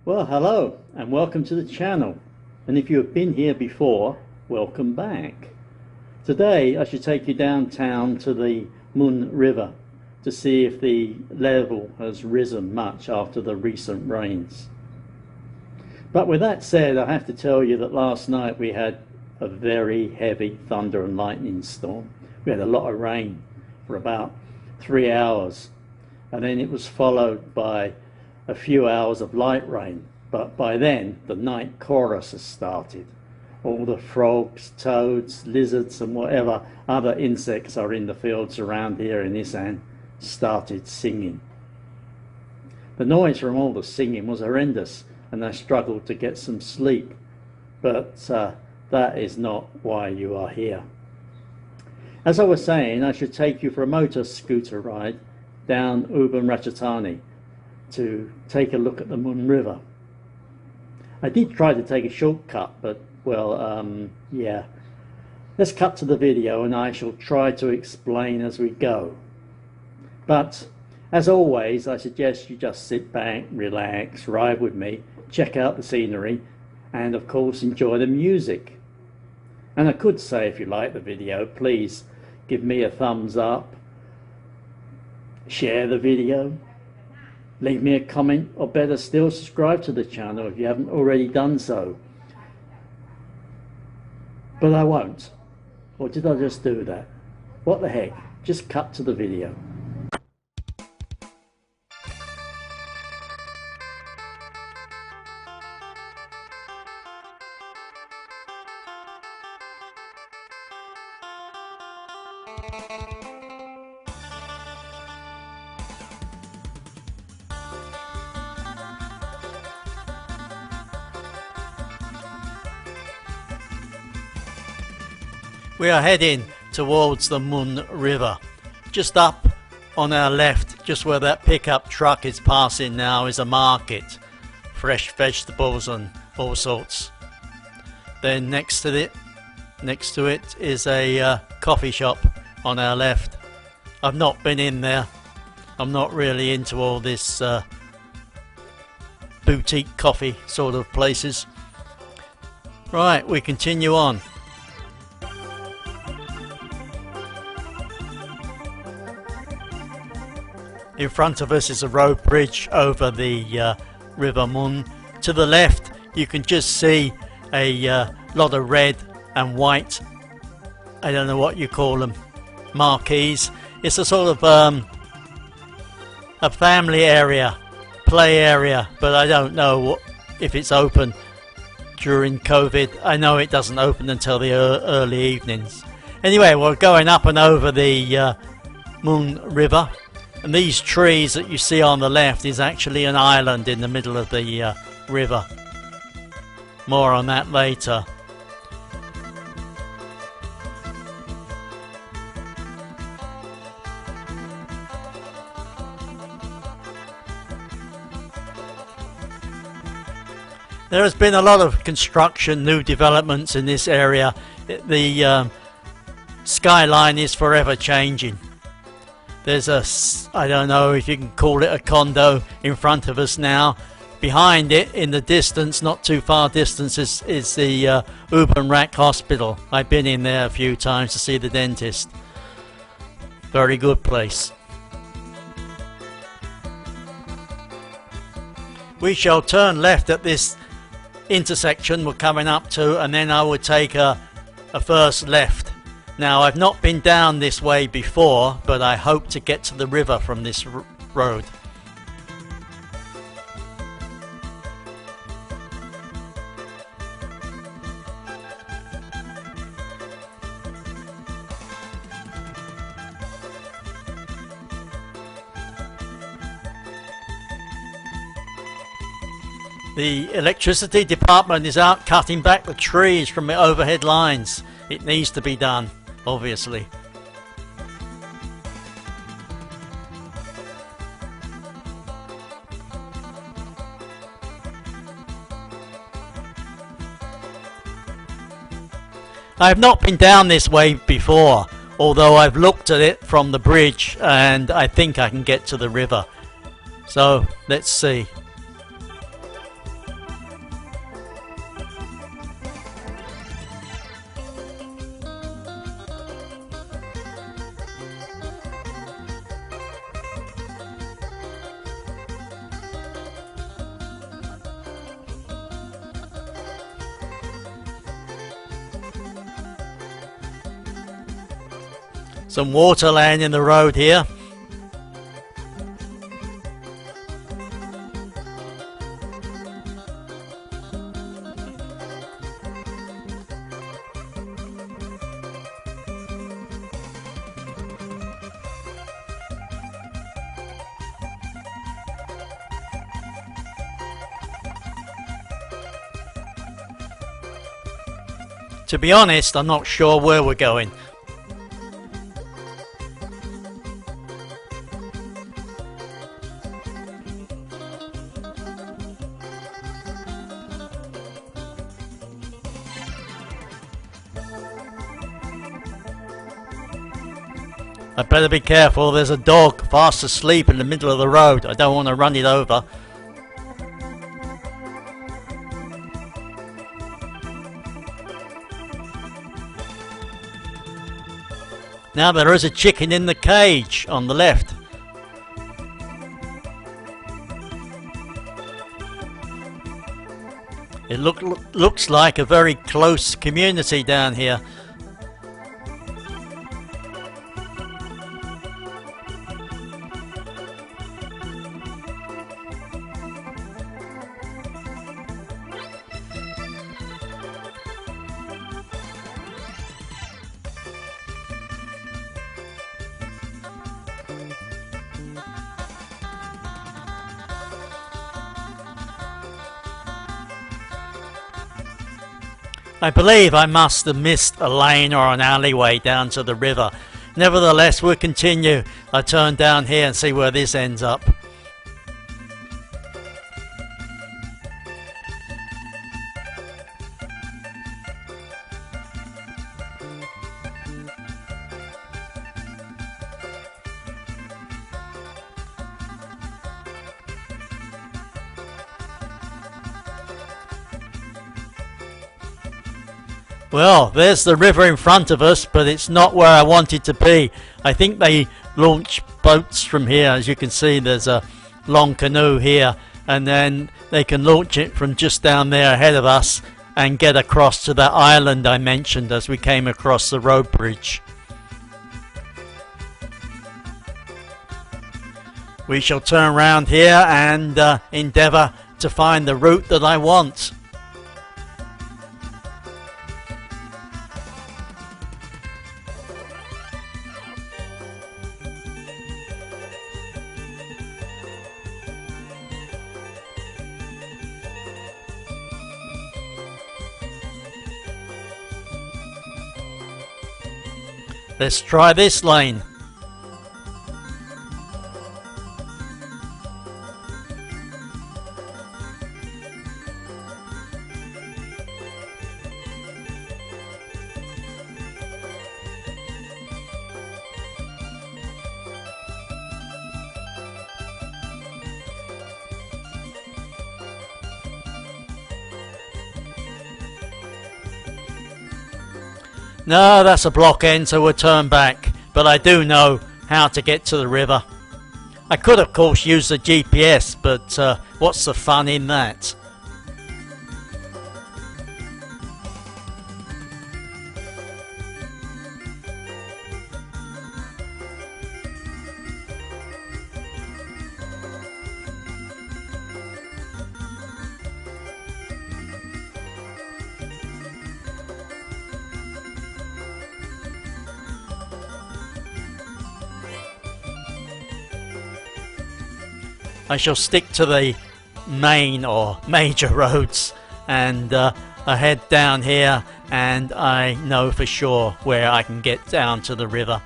Well, hello and welcome to the channel, and if you have been here before, welcome back. Today I should take you downtown to the Mun River to see if the level has risen much after the recent rains. But with that said, I have to tell you that last night we had a very heavy thunder and lightning storm. We had a lot of rain for about 3 hours, and then it was followed by a few hours of light rain. But by then the night chorus has started. All the frogs, toads, lizards and whatever other insects are in the fields around here in Isaan started singing. The noise from all the singing was horrendous, and I struggled to get some sleep, but that is not why you are here. As I was saying, I should take you for a motor scooter ride down Ubon Ratchathani to take a look at the Mun River. I did try to take a shortcut, but well, yeah. Let's cut to the video and I shall try to explain as we go. But as always, I suggest you just sit back, relax, ride with me, check out the scenery, and of course enjoy the music. And I could say, if you like the video, please give me a thumbs up, share the video, leave me a comment, or better still, subscribe to the channel if you haven't already done so. But I won't. Or did I just do that? What the heck? Just cut to the video. We are heading towards the Mun River. Just up on our left, just where that pickup truck is passing now, is a market. Fresh vegetables and all sorts. Then next to it is a coffee shop on our left. I've not been in there. I'm not really into all this boutique coffee sort of places. Right, we continue on. In front of us is a road bridge over the River Mun. To the left you can just see a lot of red and white, I don't know what you call them, marquees. It's a sort of a family area, play area, but I don't know if it's open during COVID. I know it doesn't open until the early evenings. Anyway, we're going up and over the Mun River. And these trees that you see on the left is actually an island in the middle of the river. More on that later. There has been a lot of construction, new developments in this area. The skyline is forever changing. There's I don't know if you can call it a condo in front of us now. Behind it, in the distance, not too far distance, is the Ubon Ratchathani Hospital. I've been in there a few times to see the dentist. Very good place. We shall turn left at this intersection we're coming up to, and then I would take a first left. Now, I've not been down this way before, but I hope to get to the river from this road. The electricity department is out cutting back the trees from the overhead lines. It needs to be done, obviously. I have not been down this way before, although I've looked at it from the bridge and I think I can get to the river. So let's see. Some water laying in the road here. To be honest, I'm not sure where we're going. I'd better be careful, there's a dog fast asleep in the middle of the road. I don't want to run it over. Now there is a chicken in the cage on the left. It looks like a very close community down here. I believe I must have missed a lane or an alleyway down to the river. Nevertheless, we'll continue. I'll turn down here and see where this ends up. Well, there's the river in front of us, but it's not where I wanted to be. I think they launch boats from here. As you can see, there's a long canoe here, and then they can launch it from just down there ahead of us and get across to that island I mentioned as we came across the road bridge. We shall turn around here and endeavour to find the route that I want. Let's try this lane. No, that's a block end, so we'll turn back. But I do know how to get to the river. I could, of course, use the GPS, but what's the fun in that? I shall stick to the main or major roads and I head down here, and I know for sure where I can get down to the river.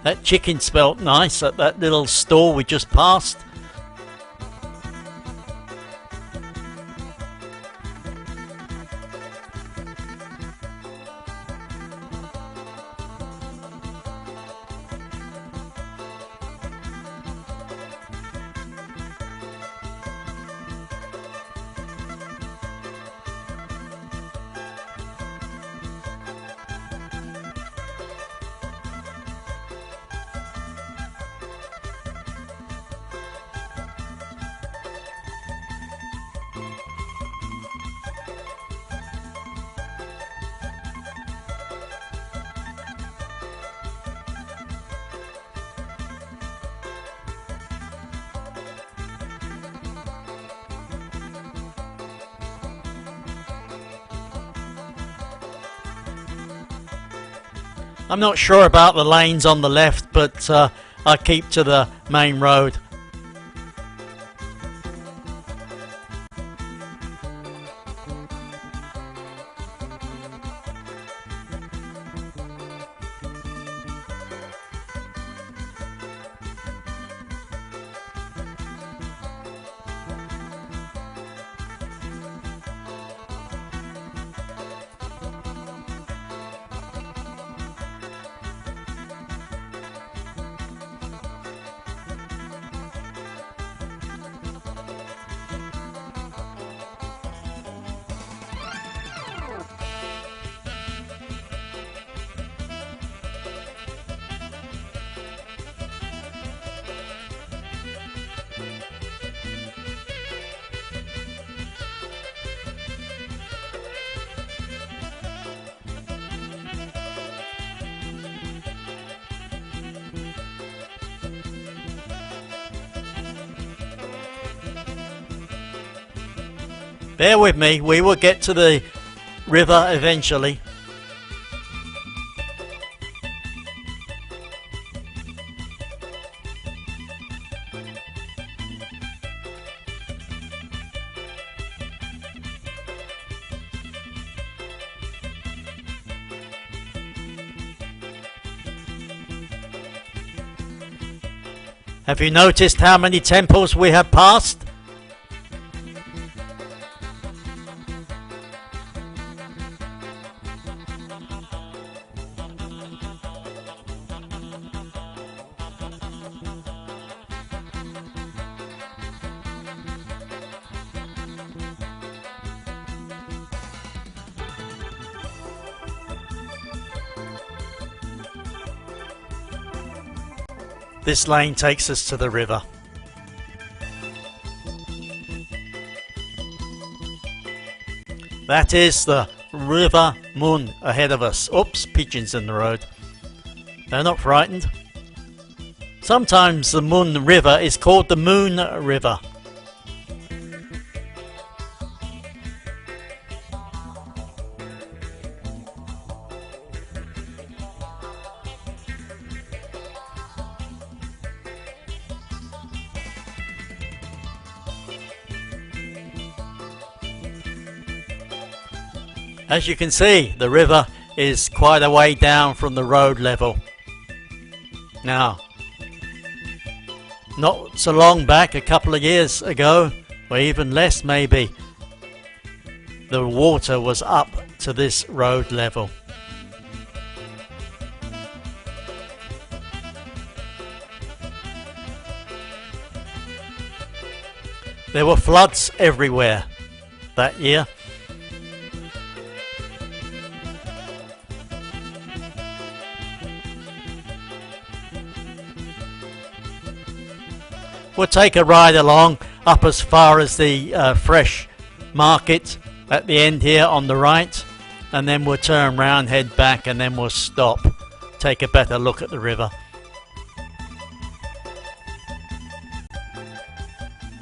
That chicken smelt nice at that little store we just passed. I'm not sure about the lanes on the left, but I keep to the main road. Bear with me, we will get to the river eventually. Have you noticed how many temples we have passed? This lane takes us to the river. That is the River Mun ahead of us. Oops, pigeons in the road. They're not frightened. Sometimes the Mun River is called the Mun River. As you can see, the river is quite a way down from the road level. Now, not so long back, a couple of years ago, or even less maybe, the water was up to this road level. There were floods everywhere that year. We'll take a ride along up as far as the fresh market at the end here on the right, and then we'll turn round, head back, and then we'll stop, take a better look at the river.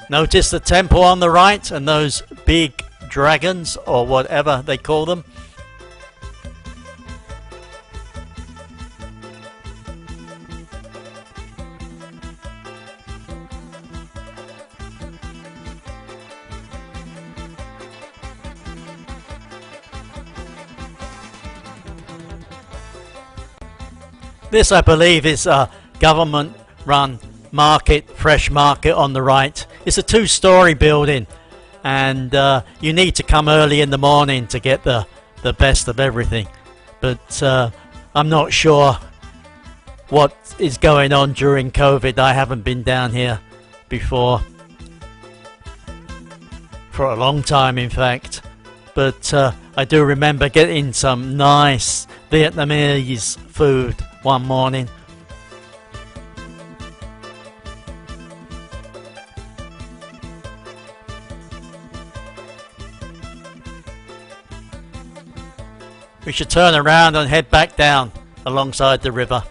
Notice the temple on the right and those big dragons, or whatever they call them. This, I believe, is a government-run market, fresh market on the right. It's a two-story building, and you need to come early in the morning to get the best of everything. But I'm not sure what is going on during COVID. I haven't been down here before, for a long time in fact. But I do remember getting some nice Vietnamese food one morning. We should turn around and head back down alongside the river.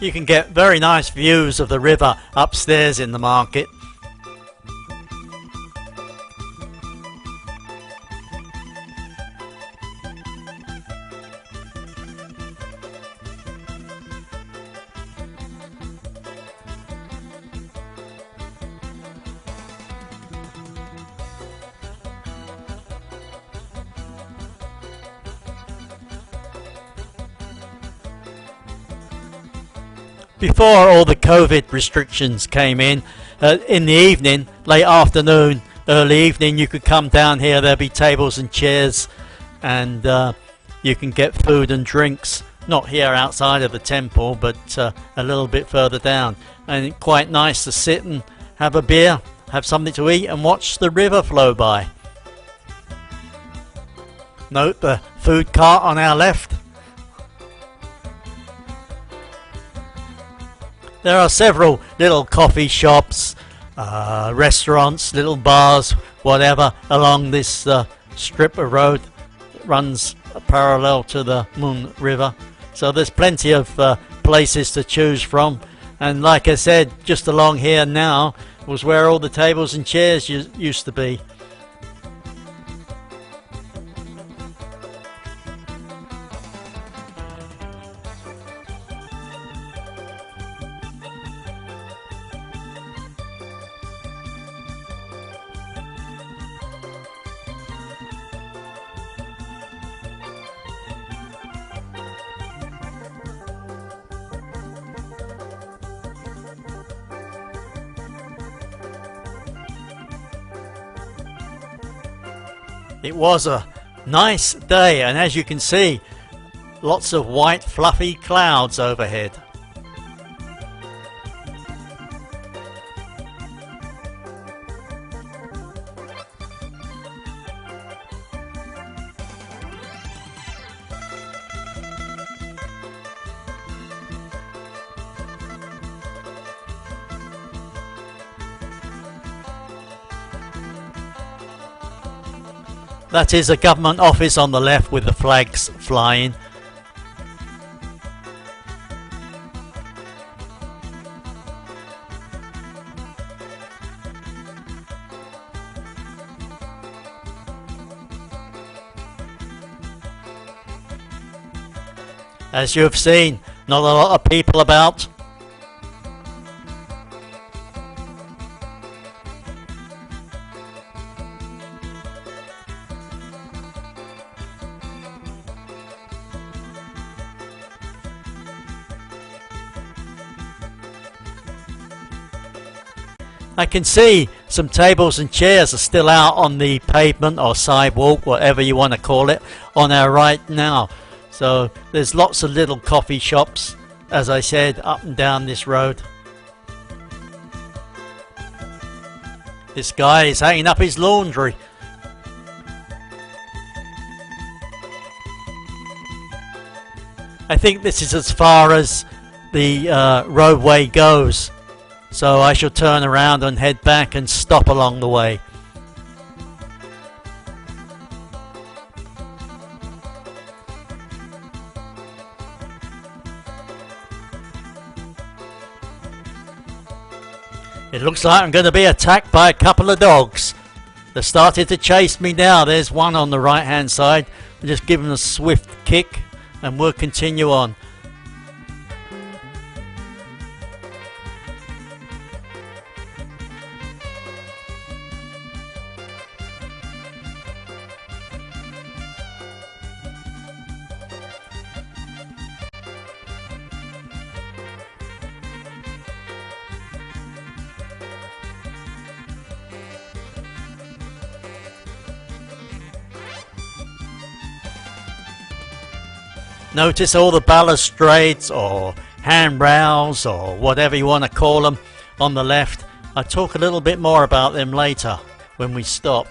You can get very nice views of the river upstairs in the market. Before all the COVID restrictions came in the evening, late afternoon, early evening, you could come down here. There'll be tables and chairs, and you can get food and drinks, not here outside of the temple, but a little bit further down. And quite nice to sit and have a beer, have something to eat, and watch the river flow by. Note the food cart on our left. There are several little coffee shops, restaurants, little bars, whatever, along this strip of road that runs parallel to the Mun River. So there's plenty of places to choose from. And like I said, just along here now was where all the tables and chairs used to be. It was a nice day, and as you can see, lots of white fluffy clouds overhead. That is a government office on the left with the flags flying. As you have seen, not a lot of people about. I can see some tables and chairs are still out on the pavement or sidewalk, whatever you want to call it, on our right now. So there's lots of little coffee shops, as I said, up and down this road. This guy is hanging up his laundry. I think this is as far as the roadway goes. So I shall turn around and head back and stop along the way. It looks like I'm going to be attacked by a couple of dogs. They're starting to chase me now. There's one on the right hand side. I'll just give him a swift kick and we'll continue on. Notice all the balustrades or handrails or whatever you want to call them on the left. I'll talk a little bit more about them later when we stop.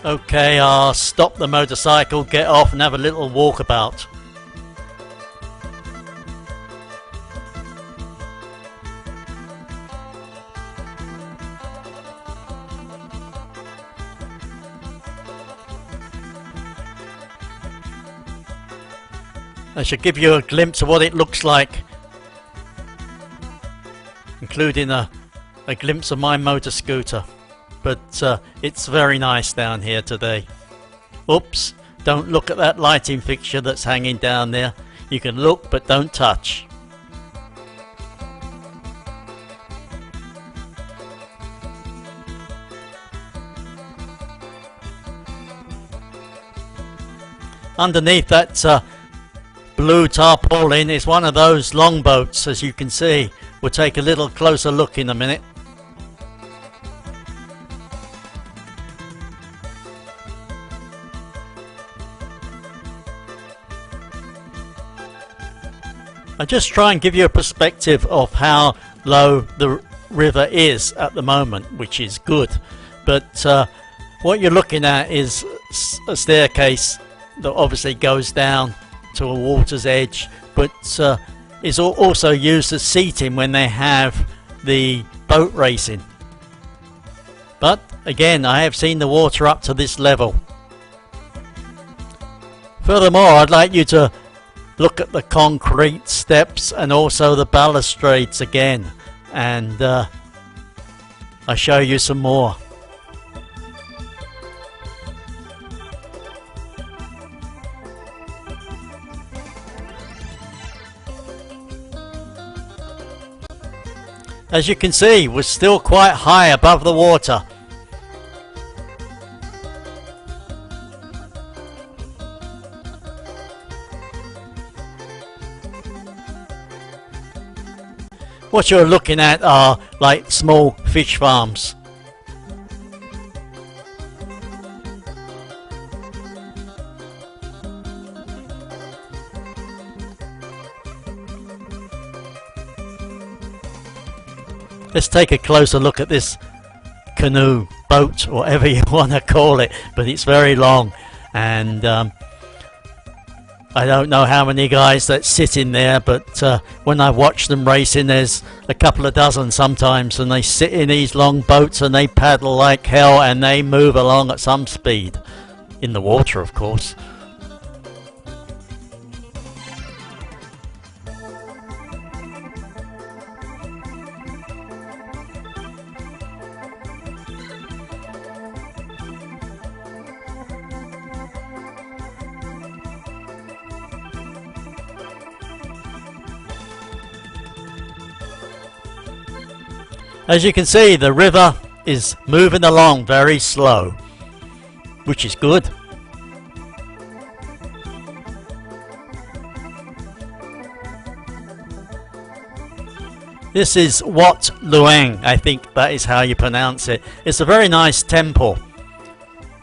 Okay, I'll stop the motorcycle, get off and have a little walkabout. I should give you a glimpse of what it looks like, including a glimpse of my motor scooter. But it's very nice down here today. Oops, don't look at that lighting fixture that's hanging down there. You can look but don't touch. Underneath that blue tarpaulin is one of those longboats, as you can see. We'll take a little closer look in a minute. I'll just try and give you a perspective of how low the river is at the moment, which is good. But what you're looking at is a staircase that obviously goes down to a water's edge, but is also used as seating when they have the boat racing. But again, I have seen the water up to this level. Furthermore, I'd like you to look at the concrete steps and also the balustrades again, and I'll show you some more. As you can see, we're still quite high above the water. What you're looking at are like small fish farms. Let's take a closer look at this canoe, boat, whatever you want to call it, but it's very long, and I don't know how many guys that sit in there, but when I watch them racing, there's a couple of dozen sometimes, and they sit in these long boats and they paddle like hell, and they move along at some speed, in the water of course. As you can see, the river is moving along very slow, which is good. This is Wat Luang, I think that is how you pronounce it. It's a very nice temple.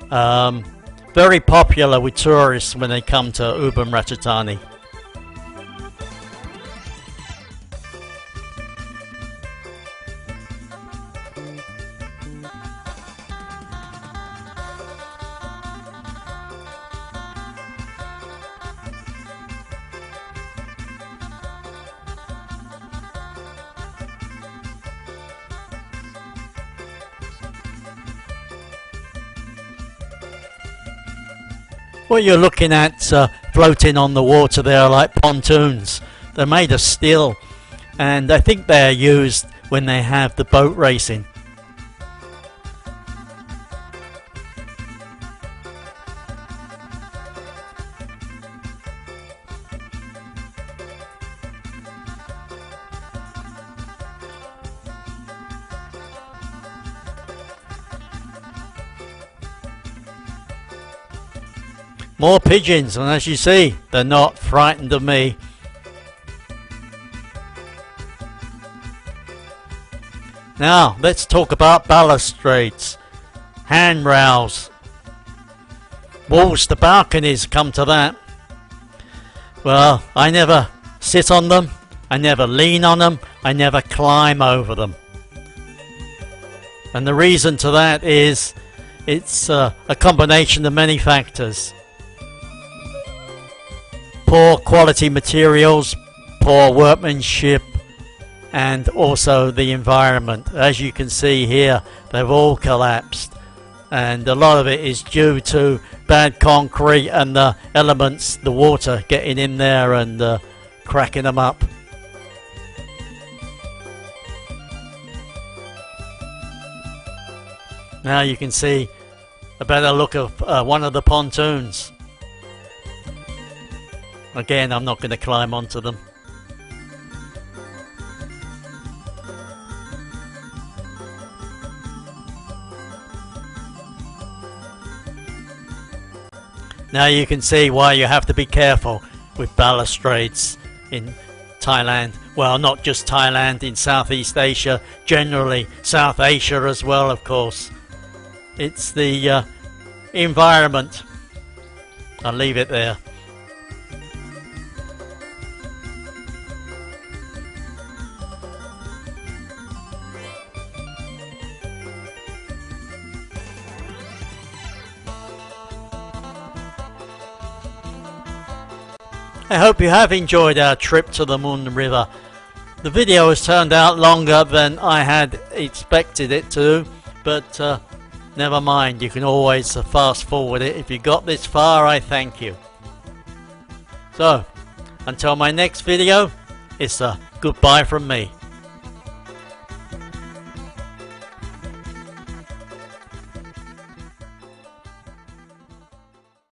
Very popular with tourists when they come to Ubon Ratchathani. What you're looking at floating on the water there are like pontoons. They're made of steel, and I think they're used when they have the boat racing. More pigeons, and as you see, they're not frightened of me. Now, let's talk about balustrades, handrails, walls to balconies, come to that. Well, I never sit on them, I never lean on them, I never climb over them. And the reason to that is It's a combination of many factors. Poor quality materials, poor workmanship, and also the environment. As you can see here, they've all collapsed, and a lot of it is due to bad concrete and the elements, the water getting in there and cracking them up. Now you can see a better look of one of the pontoons. Again, I'm not going to climb onto them. Now you can see why you have to be careful with balustrades in Thailand. Well, not just Thailand, in Southeast Asia, generally South Asia as well, of course. It's the environment. I'll leave it there. I hope you have enjoyed our trip to the Mun River. The video has turned out longer than I had expected it to, but never mind, you can always fast forward it. If you got this far, I thank you. So, until my next video, it's a goodbye from me.